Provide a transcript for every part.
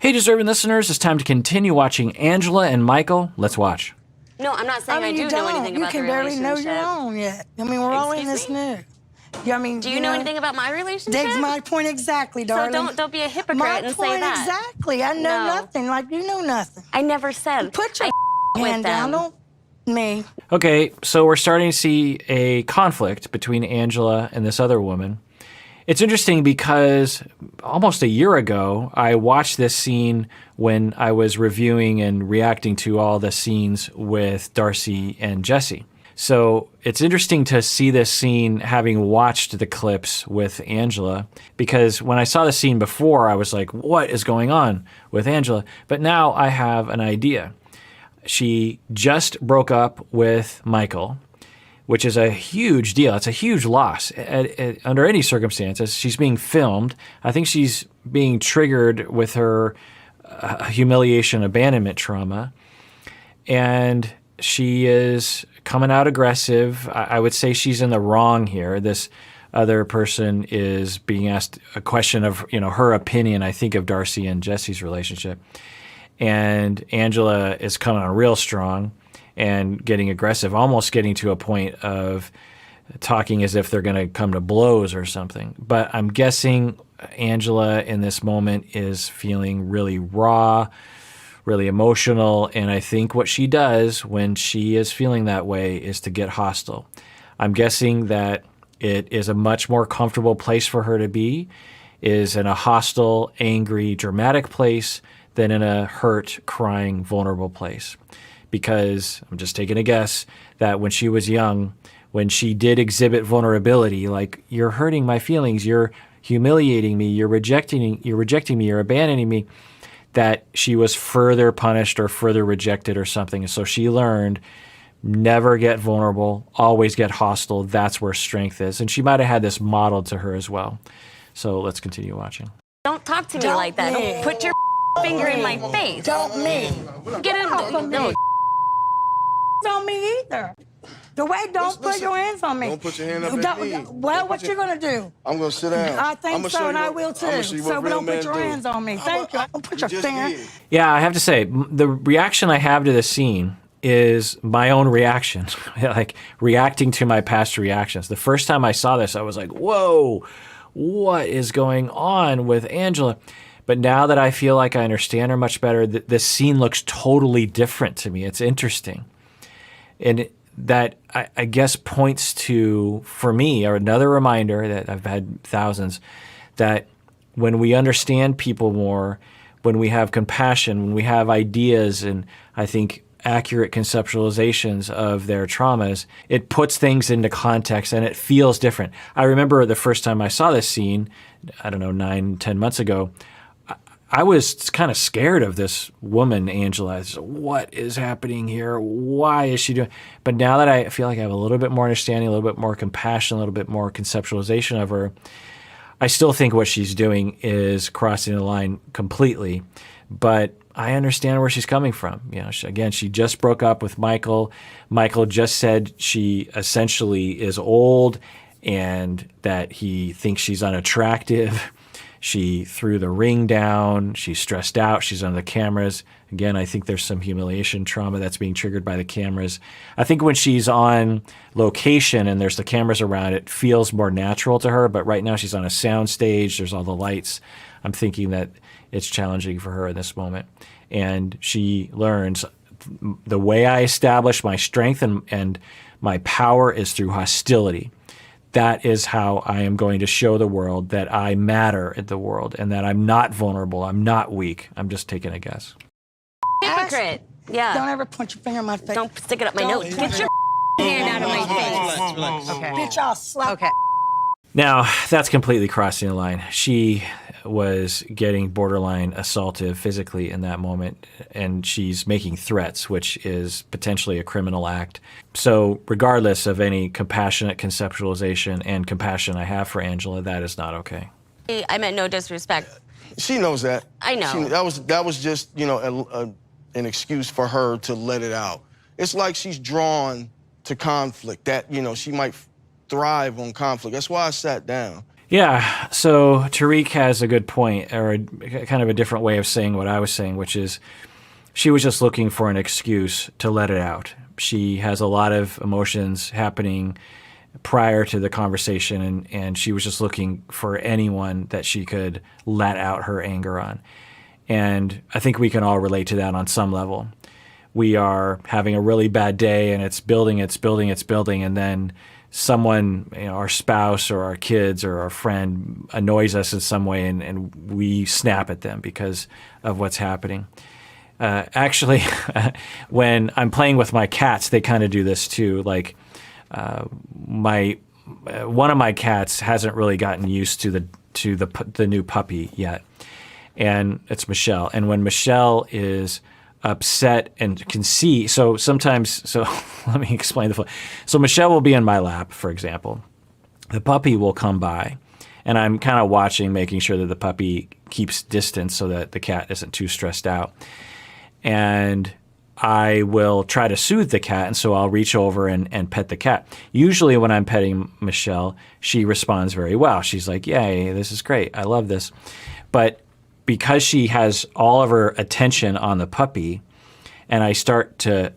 Hey, deserving listeners, it's time to continue watching Angela and Michael. Let's watch. No, I'm not saying I do know anything about the relationship. You can barely know your own yet. I mean, we're all in this new. Yeah, I mean, do you know anything about my relationship? That's my point exactly, darling. So don't be a hypocrite and say that. My point exactly. I know nothing like you know nothing. I never said. Put your hand down, don't me. Okay, so we're starting to see a conflict between Angela and this other woman. It's interesting because almost a year ago, I watched this scene when I was reviewing and reacting to all the scenes with Darcy and Jesse. So it's interesting to see this scene having watched the clips with Angela, because when I saw the scene before, I was like, what is going on with Angela? But now I have an idea. She just broke up with Michael, which is a huge deal. It's a huge loss under any circumstances. She's being filmed. I think she's being triggered with her humiliation, abandonment trauma. And she is coming out aggressive. I would say she's in the wrong here. This other person is being asked a question of, her opinion, I think, of Darcy and Jesse's relationship. And Angela is coming on real strong and getting aggressive, almost getting to a point of talking as if they're going to come to blows or something. But I'm guessing Angela in this moment is feeling really raw, really emotional, and I think what she does when she is feeling that way is to get hostile. I'm guessing that it is a much more comfortable place for her to be, is in a hostile, angry, dramatic place than in a hurt, crying, vulnerable place. Because I'm just taking a guess that when she was young, when she did exhibit vulnerability, like, you're hurting my feelings, you're humiliating me, you're rejecting me, you're abandoning me, that she was further punished or further rejected or something. And so she learned, never get vulnerable, always get hostile. That's where strength is. And she might have had this modeled to her as well. So let's continue watching. Don't talk to me like that. Don't put your finger in my face. Don't me. Get in. No. On me either. The way, don't put your hands on me. Don't put your hand up at me. Well, what you gonna do? I'm gonna sit down. I think so, and I will too. So don't put your hands on me. Thank you. Don't put your finger. Yeah, I have to say, the reaction I have to this scene is my own reaction, like reacting to my past reactions. The first time I saw this, I was like, whoa, what is going on with Angela? But now that I feel like I understand her much better, this scene looks totally different to me. It's interesting. And that, I guess, points to, for me, or another reminder that I've had thousands, that when we understand people more, when we have compassion, when we have ideas and, I think, accurate conceptualizations of their traumas, it puts things into context and it feels different. I remember the first time I saw this scene, I don't know, 9-10 months ago, I was kind of scared of this woman, Angela. What is happening here? Why is she doing? But now that I feel like I have a little bit more understanding, a little bit more compassion, a little bit more conceptualization of her, I still think what she's doing is crossing the line completely. But I understand where she's coming from. She just broke up with Michael. Michael just said she essentially is old and that he thinks she's unattractive. She threw the ring down. She's stressed out. She's under the cameras. Again, I think there's some humiliation trauma that's being triggered by the cameras. I think when she's on location and there's the cameras around, it feels more natural to her. But right now she's on a sound stage. There's all the lights. I'm thinking that it's challenging for her in this moment. And she learns the way I establish my strength and my power is through hostility. That is how I am going to show the world that I matter in the world and that I'm not vulnerable, I'm not weak. I'm just taking a guess. Hypocrite. Yeah. Don't ever point your finger in my face. Don't stick it up my nose. Get your hand out of my face. Relax. Okay. Bitch, I'll slap. Okay. Now, that's completely crossing the line. She was getting borderline assaultive physically in that moment, and she's making threats, which is potentially a criminal act. So regardless of any compassionate conceptualization and compassion I have for Angela, that is not okay. I meant no disrespect. She knows that. I know. That was just, an excuse for her to let it out. It's like she's drawn to conflict, that, she might thrive on conflict. That's why I sat down. Yeah, so Tariq has a good point, or kind of a different way of saying what I was saying, which is she was just looking for an excuse to let it out. She has a lot of emotions happening prior to the conversation, and she was just looking for anyone that she could let out her anger on. And I think we can all relate to that on some level. We are having a really bad day, and it's building, and then someone, our spouse or our kids or our friend annoys us in some way, and we snap at them because of what's happening. Actually, when I'm playing with my cats, they kind of do this too. Like one of my cats hasn't really gotten used to the new puppy yet, and it's Michelle. And when Michelle is upset and can see, so let me explain the flow. So Michelle will be in my lap, for example. The puppy will come by, and I'm kind of watching, making sure that the puppy keeps distance so that the cat isn't too stressed out. And I will try to soothe the cat, and so I'll reach over and pet the cat. Usually when I'm petting Michelle, she responds very well. She's like, yay, this is great. I love this. But because she has all of her attention on the puppy, and I start to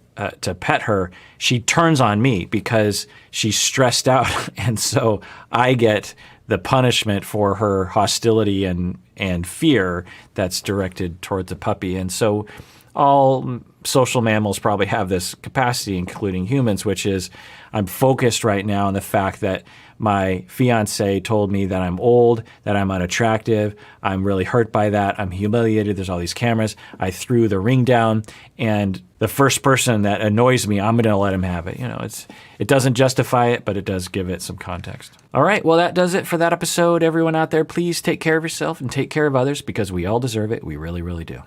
pet her, she turns on me because she's stressed out. And so I get the punishment for her hostility and fear that's directed towards the puppy. And so all social mammals probably have this capacity, including humans, which is I'm focused right now on the fact that my fiancé told me that I'm old, that I'm unattractive. I'm really hurt by that. I'm humiliated. There's all these cameras. I threw the ring down, and the first person that annoys me, I'm going to let him have it. It doesn't justify it, but it does give it some context. All right, well, that does it for that episode. Everyone out there, please take care of yourself and take care of others because we all deserve it. We really, really do.